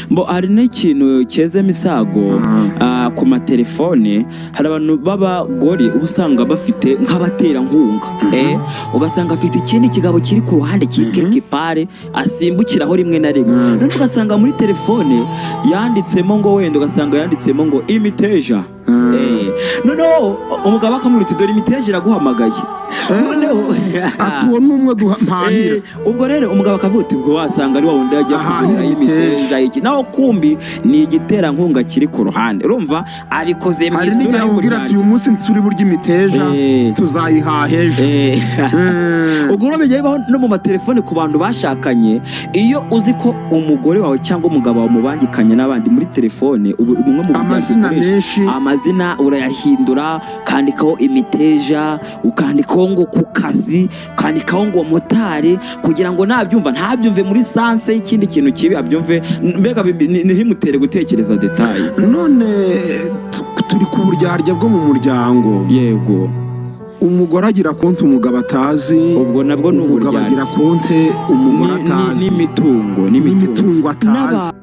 Mbo hari n'ikintu cyezemo isago ku matelefone, hari abantu b'abagore ubusanga bafite nk'abatera nkunga ugasanga afite ikindi kigabo kiri ku ruhande kipare asimbukiraho rimwe na rimwe, none ugasanga muri telefone yanditsemo ngo wenda ugasanga yanditsemo ngo imiteja noneho umugabo akamurita dore imiteja iraguhamagaye noneho atuwo numwe duhahira ubwo rero umugabo akavuga uti ubwo wasanga ari wa wundi yajya kugira imiteja iki naho kumbi ni igitera nkunga kiri ku ruhande, urumva abikoze mu isura y'uburyo ati uyu munsi nsuri burya imiteja tuzayihaheje ubwo rero bijya bibaho no mu matelefone ku bantu bashakanye, iyo uzi ko umugore wawe cyangwa umugabo wawe mubangikanye n'abandi muri telefone bumwe mu amazina menshi amazina urayahindura, kandikaho imiteja, ukandikaho ngo ku kazi, ukandikaho ngo motari, kugira ngo nabyumva ntabyumve muri sanse y'ikindi kintu kibi, abyumve mbega ntihimutere gutekereza detaye. None turi ku buryarya bwo mu muryango. Yego, umugore agira konti umugabo atazi, ubwo nabwo ni umugabo agira konti umugore atazi, n'imitungo atazi.